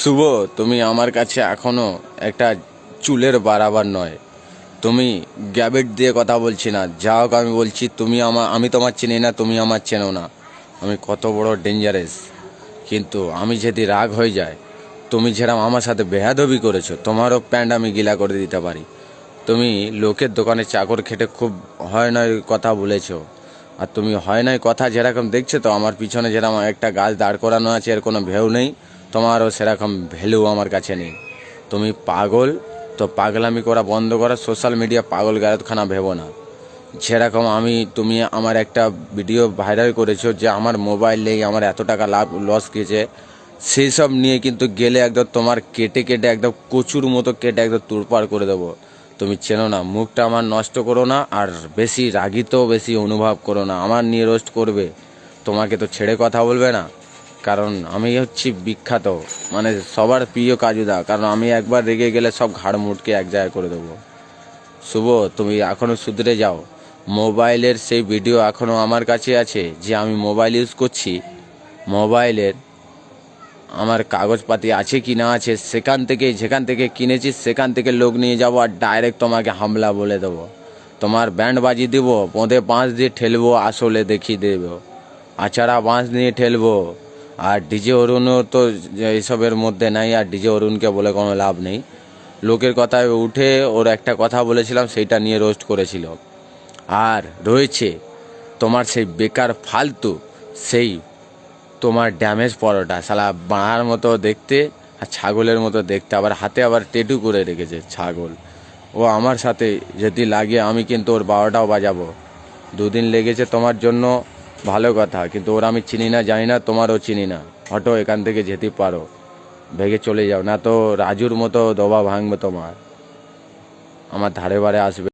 শুভ, তুমি আমার কাছে এখনো একটা চুলের বারাবার নয়। তুমি গ্যাবেট দিয়ে কথা বলছি না, যা হোক আমি বলছি, আমি তোমার চিনি না, তুমি আমার চেনো না। আমি কত বড় ডেঞ্জারাস। কিন্তু আমি যদি রাগ হয়ে যায়, তুমি যেরকম আমার সাথে বেয়াদবি করেছো, তোমারও প্যান্ট আমি গিলা করে দিতে পারি। তুমি লোকের দোকানে চাকর খেটে খুব হয় নয় কথা বলেছো। আর তুমি হয় নয় কথা যেরকম দেখছো, তো আমার পিছনে যেরকম একটা গাছ দাঁড় করানো আছে, এর কোনো ভ্যালু নেই। তোমারও সেরকম ভ্যালু আমার কাছে নেই। তুমি পাগল, তো পাগলামি করা বন্ধ করা। সোশ্যাল মিডিয়া পাগল গায়তখানা ভেবো না। যেরকম তুমি আমার একটা ভিডিও ভাইরাল করেছো যে আমার মোবাইল নেই, আমার এত টাকা লাভ লস গেছে, সেই সব নিয়ে কিন্তু গেলে একদম তোমার কেটে কেটে একদম কচুর মতো কেটে একদম তুড়পাড় করে দেবো। তুমি চেনো না, মুখটা আমার নষ্ট করো না। আর বেশি রাগিতেও বেশি অনুভব করো না। আমার নিয়ে রোস্ট করবে, তোমাকে তো ছেড়ে কথা বলবে না। কারণ আমি হচ্ছি বিখ্যাত, মানে সবার প্রিয় কাজুদা। কারণ আমি একবার রেগে গেলে সব ঘাড় মুটকে এক জায়গায় করে দেবো। শুভ, তুমি এখনও শুধরে যাও। মোবাইলের সেই ভিডিও এখনও আমার কাছে আছে যে আমি মোবাইল ইউজ করছি। মোবাইলের আমার কাগজপাতি আছে কি না আছে, যেখান থেকে কিনেছি সেখান থেকে লোক নিয়ে যাবো আর ডাইরেক্ট তোমাকে হামলা বলে দেবো। তোমার ব্যান্ড বাজিয়ে দেবো, পোঁদে বাঁশ দিয়ে ঠেলবো, আসলে দেখিয়ে দেবো। আচারা বাঁশ নিয়ে ঠেলবো। আর ডিজে অরুণও তো এইসবের মধ্যে নাই, আর ডিজে অরুণকে বলে কোনো লাভ নেই। লোকের কথায় উঠে ওর একটা কথা বলেছিলাম, সেইটা নিয়ে রোস্ট করেছিল। আর রয়েছে তোমার সেই বেকার ফালতু, সেই তোমার ড্যামেজ পরোটা, শালা বাঁড়ার মতো দেখতে আর ছাগলের মতো দেখতে, আবার হাতে আবার টেটু করে রেখেছে ছাগল। ও আমার সাথে যদি লাগে আমি কিন্তু ওর 12টাও বাজাবো। দুদিন লেগেছে তোমার জন্য, ভালো কথা, কিন্তু ওর আমি চিনি না, জানি না, তোমারও চিনি না। হটো, এখান থেকে যেতে পারো, ভেগে চলে যাও, না তো রাজুর মতো দবা ভাঙবে তোমার। আমার ধারে বারে আসবে।